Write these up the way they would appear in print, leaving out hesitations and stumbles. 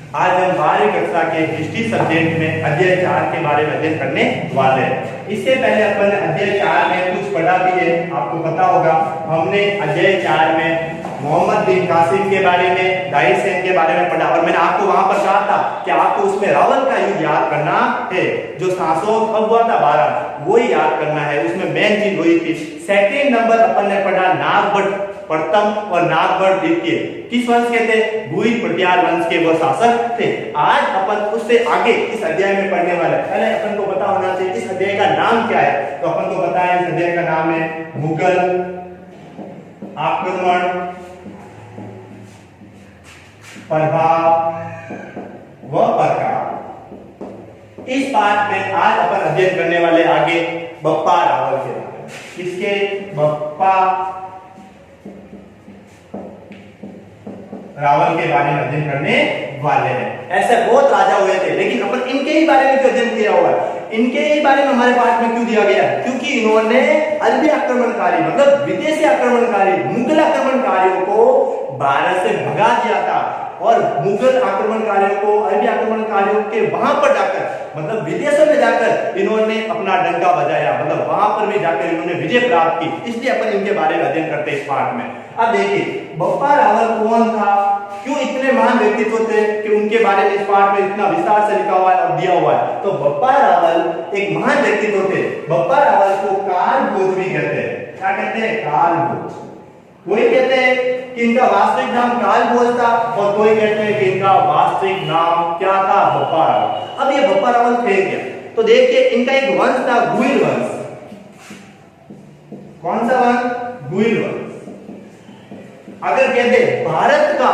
आज हम 12वीं कक्षा के हिस्ट्री सब्जेक्ट में अध्याय 4 के बारे में अध्ययन करने वाले हैं। इससे पहले अपन अध्याय 4 में कुछ पढ़ा भी है, आपको पता होगा। हमने अध्याय 4 में मोहम्मद बिन कासिम के बारे में, दाहिर सेन के बारे में पढ़ा और मैंने आपको वहां पर कहा था कि आपको उसमें रावल का युद्ध याद करना है, जो 700 कब हुआ था 12, वो ही याद करना है। उसमें मेन चीज वही थी। सेकंड नंबर अपन ने पढ़ा नागभट्ट प्रथम और नागभट्ट द्वितीय। किस वंश के थे? गुहिल पटियाल वंश के वो शासक थे। आज अपन उससे आगे इस अध्याय में पढ़ने वाले हैं। पहले अपन को पता होना चाहिए इस अध्याय का नाम क्या है। तो अपन को पता है इस अध्याय का नाम है मुगल आक्रमण, प्रभाव व प्रकार। इस पाठ में आज अपन अध्ययन करने वाले आगे बप्पा रावल के बारे में। किसके? बप्पा रावल के बारे में अध्ययन करने वाले हैं। ऐसे बहुत राजा हुए थे, लेकिन अपन इनके ही बारे में क्यों अध्ययन किया हुआ है? इनके ही बारे में हमारे पाठ में क्यों दिया गया? क्योंकि इन्होंने अरबी आक्रमणकारी मतलब विदेशी आक्रमणकारी मुगल आक्रमणकारियों को भारत से भगा दिया था और मुगल आक्रमणकारियों को अरबी आक्रमणकारियों के वहां पर जाकर मतलब विदेशों में जाकर इन्होंने अपना डंका बजाया, मतलब वहां पर भी जाकर इन्होंने विजय प्राप्त की। इसलिए अपन इनके बारे में अध्ययन करते हैं इस पाठ में। अब देखिए बप्पा रावल कौन था, क्यों इतने महान व्यक्तित्व थे कि उनके बारे में इस पाठ में इतना विस्तार से लिखा हुआ है और दिया हुआ है। तो बप्पा रावल एक महान व्यक्तित्व थे। बप्पा रावल को काल भोज भी कहते हैं। क्या कहते हैं? काल भोज। कोई कहते हैं कि इनका वास्तविक नाम काल भोज था और कोई कहते हैं कि इनका वास्तविक नाम क्या था? बप्पा रावल। अब ये बप्पा रावल थे क्या? तो देखिए इनका एक वंश था गुहिल वंश। कौन सा वंश? गुहिल वंश। अगर कहते भारत का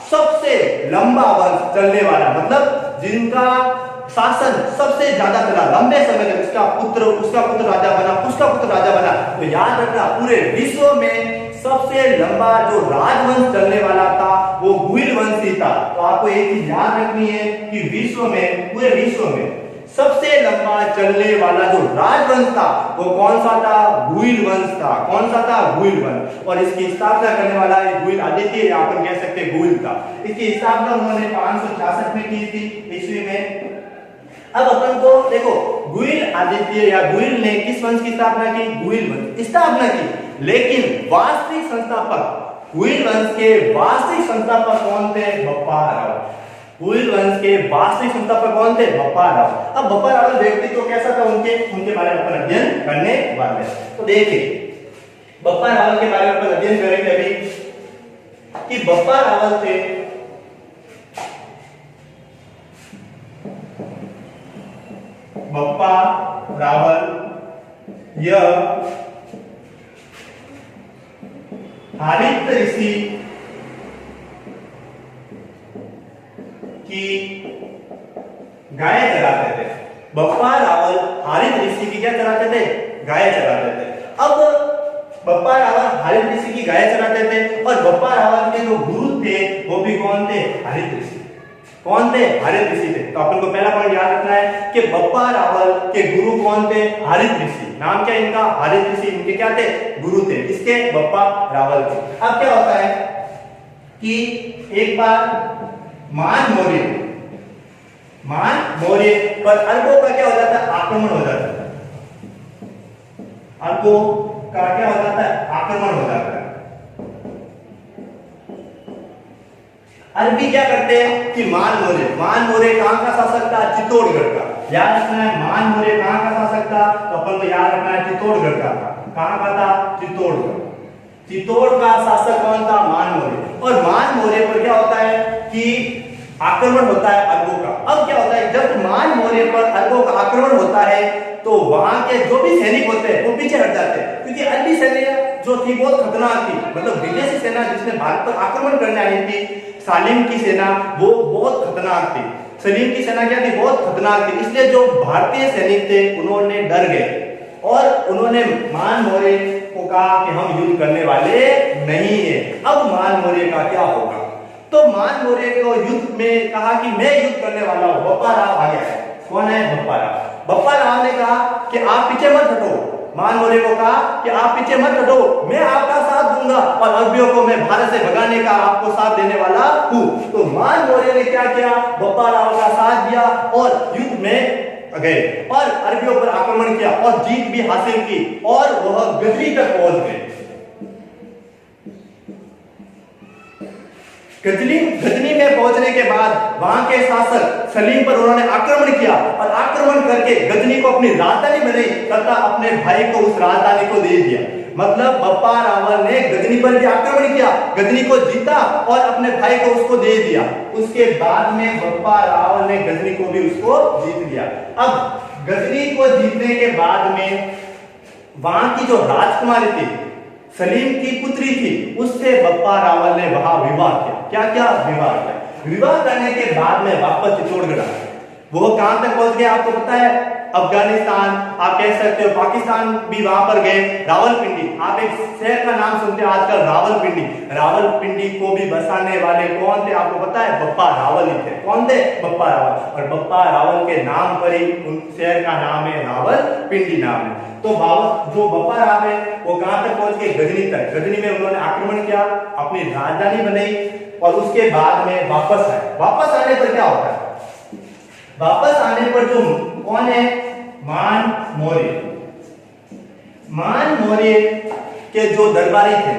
सबसे लंबा वंश चलने वाला मतलब जिनका शासन सबसे ज्यादा चला लंबे समय तक, उसका पुत्र राजा बना, उसका पुत्र राजा बना, तो याद रखना पूरे विश्व में सबसे लंबा जो राजवंश चलने वाला था वो गुहिल वंश ही था। तो आपको एक चीज याद रखनी है कि विश्व में पूरे विश्व में सबसे लंबा चलने वाला जो राजवंश था वो कौन सा था? गुहिल वंश था। कौन सा था? गुहिल वंश। और इसकी स्थापना करने वाला गुहिल आदित्य या अपन कह सकते गुहिल था। इसकी स्थापना उन्होंने 566 में की थी ईस्वी में। अब अपन को देखो गुहिल आदित्य या गुहिल ने किस वंश की स्थापना की? गुहिल वंश की स्थापना की। लेकिन वास्तविक संस्थापक गुहिल वंश के वास्तविक संस्थापक कौन थे? बप्पा रावल। गुहिल वंश के वास्तविक संस्थापक कौन थे? बप्पा रावल। अब बप्पा रावल व्यक्तित्व तो कैसा था उनके बारे में अपन अध्ययन करने वाले हैं। तो देखिए बप्पा रावल के बारे में अपन अध्ययन करेंगे अभी कि बप्पा रावल थे बप्पा रावल यह हारित ऋषि की गाय चराते थे। बप्पा रावल हारित ऋषि की क्या चराते थे? गाय चराते थे। अब बप्पा रावल हारित ऋषि की गाय चराते थे और बप्पा रावल के जो गुरु थे वो भी कौन थे? हारित ऋषि। कौन थे? हारित ऋषि थे। तो अपन को पहला पॉइंट याद रखना है कि बप्पा रावल के गुरु कौन थे? हारित ऋषि। नाम क्या इनका? हारित ऋषि। इनके क्या थे? गुरु थे। इसके बप्पा रावल थे। अब क्या होता है कि एक बार मान मौर्य पर अरबों का क्या हो जाता है? आक्रमण हो जाता है। अरबों का क्या हो जाता है? आक्रमण हो जाता है। अरबी क्या करते हैं कि मान मौर्य कहां का शासक था? चित्तौड़गढ़ का। याद रखना है मान मौर्य कहां का शासक था? तो अपन को याद रखना है चित्तौड़गढ़ का था। कहां का था? चित्तौड़गढ़। चित्तौड़ का शासक कौन था? मान मौर्य। और मान मौर्य पर क्या होता है कि आक्रमण होता है अरबों का। अब क्या होता है जब मान मौर्य पर अरबों का आक्रमण होता है तो वहां के जो भी सैनिक होते हैं वो पीछे हट जाते हैं, क्योंकि अरबी सेना जो थी बहुत खतरनाक थी। मतलब विदेशी सेना जिसने भारत पर आक्रमण करने आई थी, सालिम की सेना, वो बहुत खतरनाक थी। सलीम की सेना क्या थी? बहुत खतरनाक थी। इसलिए जो भारतीय सैनिक थे उन्होंने डर गए और उन्होंने मान मौर्य को कहा कि हम युद्ध करने वाले नहीं है। अब मान मौर्य का क्या होगा? तो मान मौर्य को युद्ध में कहा कि मैं युद्ध करने वाला हूं। बप्पा राव आ गया है। कौन है? बप्पा राव। बप्पा राव ने कहा कि आप पीछे मत हटो, मान मौर्य को कहा कि आप पीछे मत हटो, मैं आपका साथ दूंगा और अरबियों को मैं भारत से भगाने का आपको साथ देने वाला हूं। तो मान मौर्य ने क्या किया, बप्पा राव का साथ दिया और युद्ध में गए और अरबियों पर आक्रमण किया और जीत भी हासिल की और वह गजनी तक पहुंच गए। गजनी में पहुंचने के बाद वहां के शासक सलीम पर उन्होंने आक्रमण किया और आक्रमण करके गजनी को अपनी राजधानी बनाई तथा अपने भाई को उस राजधानी को दे दिया। मतलब बप्पा रावल ने गजनी पर भी आक्रमण किया, गजनी को जीता और अपने भाई को उसको दे दिया। उसके बाद में बप्पा रावल ने गजनी को भी उसको जीत लिया। अब गजनी को जीतने के बाद में वहां की जो राजकुमारी थी, सलीम की पुत्री थी, उससे बप्पा रावल ने वहां विवाह किया। क्या क्या विवाह किया? विवाह करने के बाद में वापस चित्तौड़गढ़ आए। वो कहां तक पहुंच गए आपको पता है? अफगानिस्तान, आप कह सकते हो पाकिस्तान भी वहां पर गए। रावलपिंडी, आप एक शहर का नाम सुनते हैं आजकल रावलपिंडी। रावलपिंडी को भी बसाने वाले कौन थे आपको पता है? बप्पा रावल ही थे। कौन थे? बप्पा रावल। और बप्पा रावल के नाम पर ही उन शहर का नाम है रावलपिंडी नाम है। तो जो बप्पा राव है वो कहां तक पहुंच गए? गजनी तक। गजनी में उन्होंने आक्रमण किया, अपनी राजधानी बनाई और उसके बाद में वापस आए। वापस आने पर क्या होता है? वापस आने पर जो कौन है? मान मौर्य। मान मौर्य के जो दरबारी थे,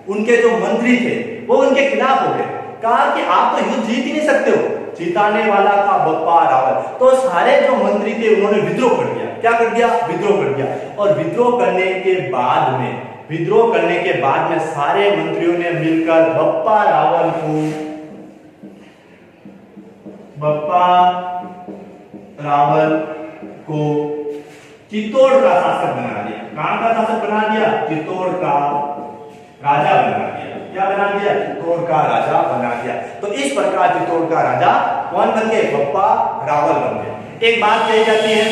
उनके जो मंत्री थे, वो उनके खिलाफ हो गए। कहा कि आप तो युद्ध जीत ही नहीं सकते हो। जिताने वाला था बप्पा रावल। तो सारे जो मंत्री थे उन्होंने विद्रोह कर दिया। क्या कर दिया? विद्रोह कर दिया। और विद्रोह करने के बाद में सारे मंत्रियों ने मिलकर बप्पा रावल को चित्तौड़ का शासक बना दिया। कहां का शासक बना दिया? चित्तौड़ का राजा बना दिया। क्या बना दिया? चित्तौड़ का राजा बना दिया। तो इस प्रकार चित्तौड़ का राजा कौन बन गए? बप्पा रावल बन गए। एक बात कही जाती है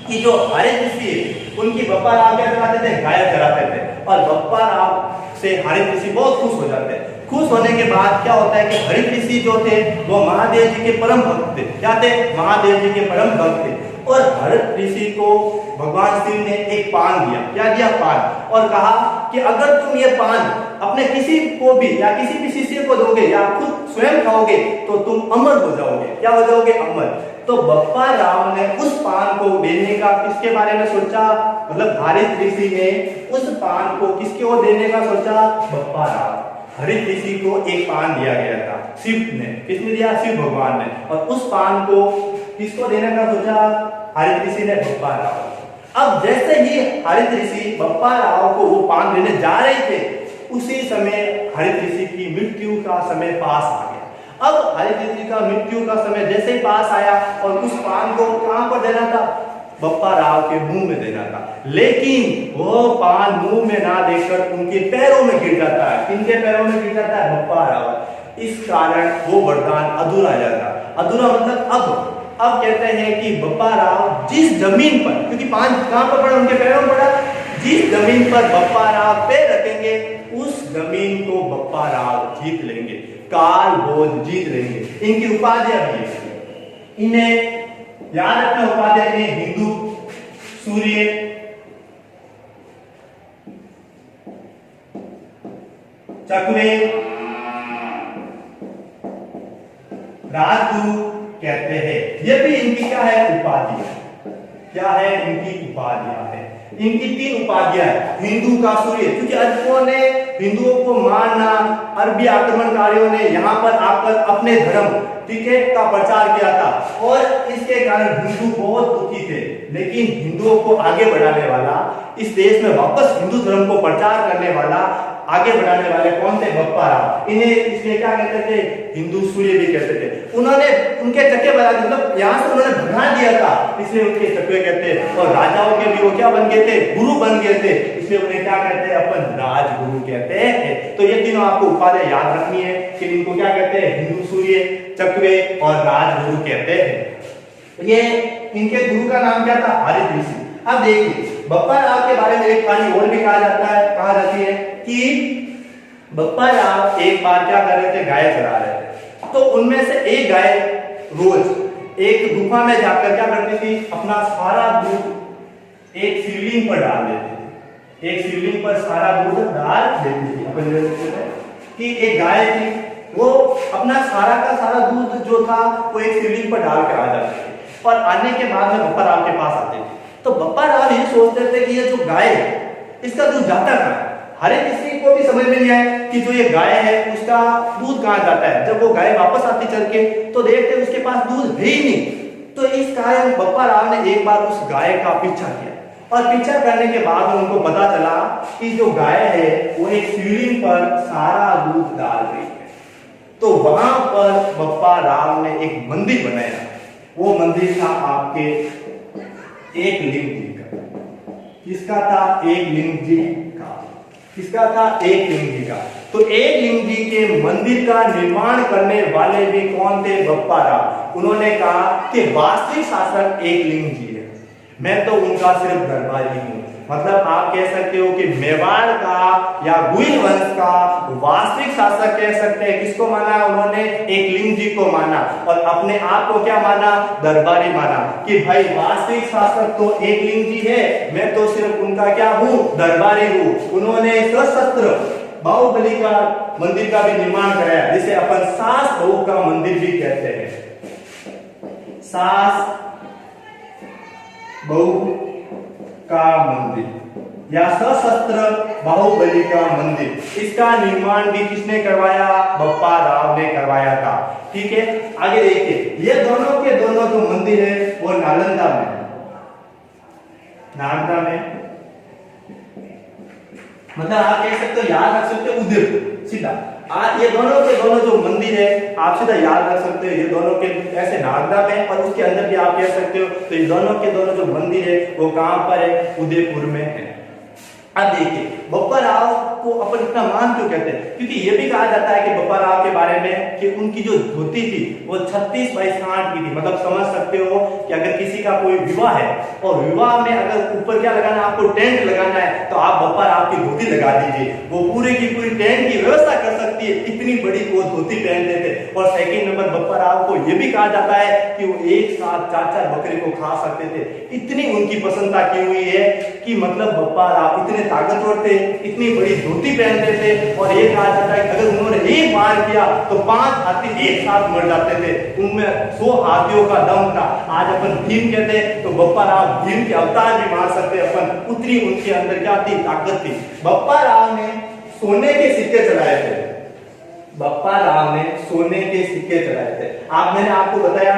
कि जो हरित ऋषि है, उनकी बप्पा राव क्या कराते थे? गायब कराते थे। और बप्पा राव से हरित ऋषि बहुत खुश हो जाते हैं। खुश होने के बाद क्या होता है कि हरित ऋषि जो थे वो महादेव जी के परम भक्त थे। क्या थे? महादेव जी के परम भक्त थे। और हरित ऋषि को भगवान शिव ने एक पान दिया। क्या दिया? पान। और कहा कि अगर तुम ये पान अपने किसी को भी या किसी भी शिष्य को दोगे या खुद स्वयं खाओगे तो तुम अमर हो जाओगे। क्या हो जाओगे? अमर। तो बप्पा राव ने उस पान को देने का किसके बारे में सोचा? मतलब हरित ऋषि ने उस पान को किसको देने का सोचा? बप्पा राव। हरित ऋषि को एक पान दिया गया था शिव ने। किसने दिया? शिव भगवान ने। और उस पान को किसको देने का सोचा? हरित ऋषि ने, बप्पा राव। अब जैसे ही हरित ऋषि बप्पा राव को वो पान देने जा रहे थे, उसी समय हरित ऋषि की मृत्यु का समय पास आ गया। अब हरित ऋषि का मृत्यु का समय जैसे ही पास आया और उस पान को कहां पर देना था? बप्पा राव के मुंह में देना था। लेकिन वो पान मुंह में ना देकर उनके पैरों में गिर जाता है। किनके पैरों में गिर जाता है? बप्पा राव। इस कारण वो वरदान अधूरा जाता। अधूरा मतलब अब कहते हैं कि बप्पा राव जिस जमीन पर, क्योंकि पान कहां पर पड़ा? उनके पैरों में पड़ा। जिस जमीन पर बप्पा राव पैर रखेंगे उस जमीन को बप्पा राव जीत लेंगे, काल बोझ जीत लेंगे। इनकी उपाधियां भी है। इन्हें याद रखना उपाधियां, इन्हें हिंदू सूर्य, चकवे, राजगुरु कहते हैं। ये भी इनकी क्या है? उपाधि। क्या है? इनकी उपाधियां है। इनकी 3 उपाधियां है। हिंदू का सूर्य, क्योंकि अरबों ने हिंदुओं को मारना, अरबी आक्रमणकारियों ने यहाँ पर आकर अपने धर्म, ठीक है, का प्रचार किया था और इसके कारण हिंदू बहुत दुखी थे। लेकिन हिंदुओं को आगे बढ़ाने वाला, इस देश में वापस हिंदू धर्म को प्रचार करने वाला, आगे बढ़ाने वाले कौन थे? बप्पा राव। इन्हें इसलिए क्या कहते थे? हिंदू सूर्य भी कहते थे। उन्होंने उनके चक्के बना दिए, मतलब यहाँ से उन्होंने भगा दिया था, इसलिए उनके चक्के कहते हैं। और राजाओं के भी वो क्या बन गए थे? गुरु बन गए थे, इसलिए उन्हें क्या कहते हैं? अपन राजगुरु कहते हैं। तो ये तीनों आपको उपाधियां याद रखनी है कि इनको क्या कहते हैं? हिंदू सूर्य, चकवे और राजगुरु कहते हैं। ये इनके गुरु का नाम क्या था? हरित ऋषि। अब देखिए बप्पा राव के बारे में एक कहानी और भी कहा जाती है कि बप्पा राव एक बार क्या कर रहे थे? गाय चरा रहे थे। तो उनमें से एक गाय रोज एक गुफा में जाकर क्या करती थी? अपना सारा दूध एक शिवलिंग पर डाल देते थे, एक शिवलिंग पर सारा दूध डाल देते थे। अपन देखते थे कि एक गाय थी, वो अपना सारा का सारा दूध जो था वो एक शिवलिंग पर डाल कर आ जाते थे, और आने के बाद में बप्पा राव के पास आते थे। तो बप्पा राव ये सोचते थे कि ये जो गाय है इसका दूध जाता कहाँ है। हर एक किसी को भी समझ में नहीं आया कि जो ये गाय है उसका दूध कहाँ जाता है। जब वो गाय वापस आती चल के तो देखते उसके पास दूध है ही नहीं। तो इस कारण बप्पा राव ने एक बार उस गाय का पीछा किया, और पीछा करने के बाद उनको पता चला कि जो गाय है वो एक शिवलिंग पर सारा दूध डाल रही है। तो वहां पर बप्पा राव ने एक मंदिर बनाया। वो मंदिर था आपके एक लिंग जी का। किसका था? एक लिंग जी का। किसका था? एक लिंग जी का। तो एक लिंग जी के मंदिर का निर्माण करने वाले भी कौन थे? बप्पा राव। उन्होंने कहा कि वास्तविक शासक एक लिंग जी है, मैं तो उनका सिर्फ दरबारी हूं। मतलब आप कह सकते हो कि मेवाड़ का या गुइल वंश का वास्तविक शासक कह सकते हैं। किसको माना? उन्होंने एक लिंग जी को माना, और अपने आप को क्या माना? दरबारी माना, कि भाई वास्तविक शासक तो एक लिंग जी है, मैं तो सिर्फ उनका क्या हूं? दरबारी हूं। उन्होंने सशस्त्र बाहुबली का मंदिर का भी निर्माण कराया, जिसे अपन सास बहू का मंदिर भी कहते हैं। सास बहू का मंदिर या सशस्त्र बाहुबली का मंदिर, इसका निर्माण भी किसने करवाया? बप्पा राव ने करवाया था। ठीक है, आगे देखिए, ये दोनों के दोनों जो मंदिर है वो नालंदा में, नालंदा में, मतलब आप कह सकते हो, याद रख सकते हो, उदयपुर सीधा। ये दोनों के दोनों जो मंदिर है आप सीधा याद रख सकते हो, ये दोनों के ऐसे नालंदा में, और उसके अंदर भी आप कह सकते हो। तो ये दोनों के दोनों जो मंदिर है वो कहां पर है? उदयपुर में है। अब देखिए, बप्पा राव को अपन इतना मान क्यों कहते हैं? क्योंकि ये भी कहा जाता है कि बप्पा राव के बारे में कि उनकी जो धोती थी वो 36 बाई 60 की थी। मतलब समझ सकते हो कि अगर किसी का कोई विवाह है और विवाह में अगर ऊपर क्या लगाना है, आपको टेंट लगाना है, तो आप बप्पा राव की धोती लगा दीजिए, वो पूरे की पूरी टेंट की व्यवस्था कर सकती है। इतनी बड़ी वो धोती पहनते थे। और सेकंड नंबर, बप्पा राव को यह भी कहा जाता है कि वो एक साथ 4-4 बकरे को खा सकते थे। इतनी उनकी प्रसन्नता की हुई है कि मतलब बप्पा राव इतने ताकतवर थे, इतनी बड़ी धोती पहनते थे, और ये कहा जाता है कि अगर उन्होंने एक बार किया तो 5 हाथी एक साथ मर जाते थे। उनमें 100 हाथियों का दम था। आज अपन भीम कहते हैं तो बप्पा राव भीम के अवतार भी मान सकते हैं अपन, उतनी उनके अंदर क्या थी? ताकत थी। बप्पा राव ने सोने के सिक्के चलाए थे। बप्पा राव ने सोने के सिक्के चलाए थे। मैंने आपको बताया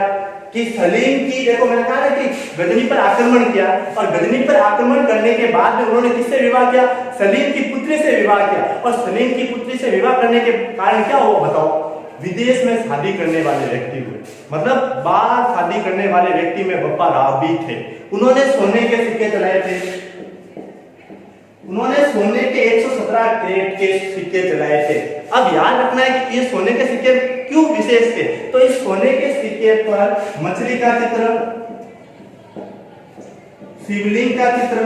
कि सलीम की, देखो मैंने कहा ना कि गजनी पर आक्रमण किया, और गजनी पर आक्रमण करने के बाद में उन्होंने किससे विवाह किया? सलीम की पुत्री से विवाह किया। और सलीम की पुत्री से विवाह करने के कारण क्या हुआ बताओ? विदेश में शादी करने वाले व्यक्ति हुए। मतलब बाहर शादी करने वाले व्यक्ति में बप्पा राव भी थे। उन्होंने सोने के सिक्के चलाए थे। उन्होंने सोने के 117 कैरेट के सिक्के चलाए थे। अब याद रखना है कि ये soने के सिक्के क्यों विशेष थे? तो इस सोने के सिक्के पर मछली का चित्र, शिवलिंग का चित्र,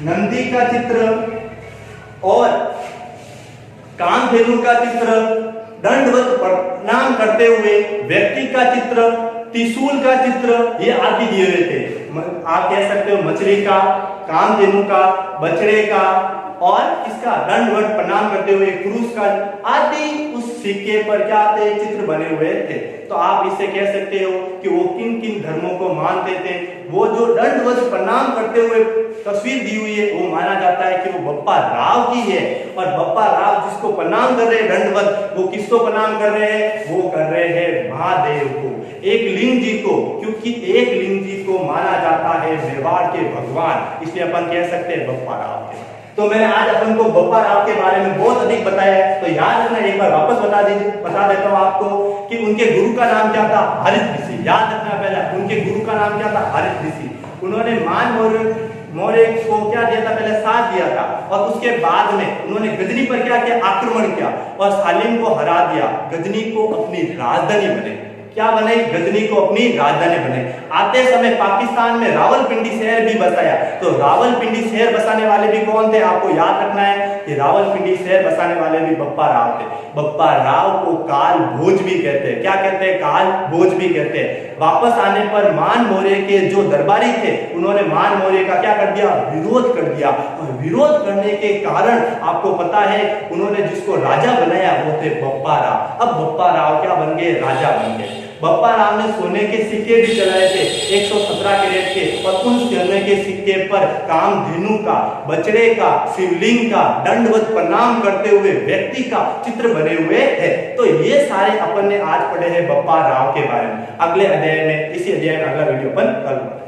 नंदी का चित्र और कामधेनु का चित्र, दंडवत प्रणाम करते हुए व्यक्ति का चित्र, त्रिशूल का चित्र, ये आदि दिए हुए थे। आप कह सकते हो मछली का, कामधेनु का, बछड़े का और इसका दंडवत प्रणाम करते हुए पुरुष का आदि उस सिक्के पर क्या थे? चित्र बने हुए थे। तो आप इससे कह सकते हो कि वो किन किन धर्मों को मानते थे। वो जो दंडवत प्रणाम करते हुए तस्वीर दी हुई है वो माना जाता है कि वो बप्पा राव की है। और बप्पा राव जिसको प्रणाम कर रहे हैं दंडवत, वो किसको प्रणाम कर रहे हैं? वो कर रहे हैं महादेव को, एक लिंग जी को, क्योंकि एक लिंग जी को माना जाता है मेवाड़ के भगवान, इसलिए अपन कह सकते हैं बप्पा राव के। तो मैंने आज अपन को बप्पा राव के बारे में बहुत अधिक बताया है। तो याद रखना, एक बार वापस बता देता हूं आपको कि उनके गुरु का नाम क्या था? हरित ऋषि। याद रखना, पहले उनके गुरु का नाम क्या था? हरित ऋषि। उन्होंने मान मौर्य को क्या दिया था? पहले साथ दिया था, और उसके बाद में उन्होंने गजनी पर क्या किया? आक्रमण किया और सालिम को हरा दिया। गजनी को अपनी राजधानी बने। क्या बने? गजनी को अपनी राजधानी बने। आते समय पाकिस्तान में रावलपिंडी शहर भी बसाया। तो रावलपिंडी शहर बसाने वाले भी कौन थे? आपको याद रखना है, कि रावलपिंडी शहर बसाने वाले भी बप्पा राव थे। बप्पा राव को काल भोज भी कहते हैं। क्या कहते हैं? काल भोज भी कहते हैं। वापस आने पर मान मौर्य के जो दरबारी थे उन्होंने मान मौर्य का क्या कर दिया? विरोध कर दिया। और विरोध करने के कारण आपको पता है उन्होंने जिसको राजा बनाया वो थे बप्पा राव। अब बप्पा राव क्या बन गए? राजा बन गए। बप्पा राव ने सोने के सिक्के भी चलाए थे 117 कैरेट के, और उन सोने के सिक्के पर कामधेनु का, बछड़े का, शिवलिंग का, दंडवत प्रणाम करते हुए व्यक्ति का चित्र बने हुए हैं। तो ये सारे अपन ने आज पढ़े हैं बप्पा राव के बारे में। अगले अध्याय में, इसी अध्याय में अगला वीडियो अपन कल